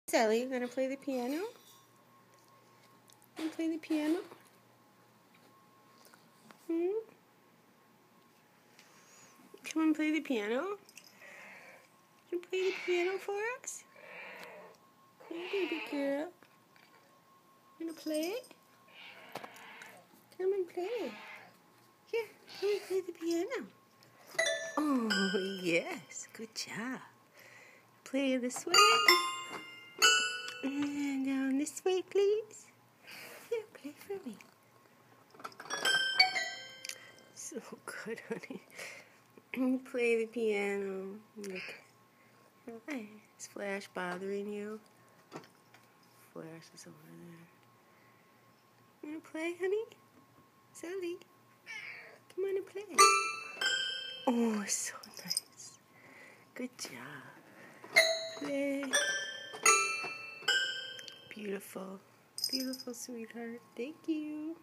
Sally, you gonna play the piano? You gonna play the piano? Come and play the piano? You play the piano for us? Hey, baby girl. You gonna play it? Come and play it. Here, come and play the piano. Oh, yes. Good job. Play this way. And down this way, please. Here, play for me. So good, honey. Play the piano. Look. Hi. Is Flash bothering you? Flash is over there. You wanna play, honey? Sally? Come on and play. Oh, so nice. Good job. Play. Beautiful. Beautiful, sweetheart. Thank you.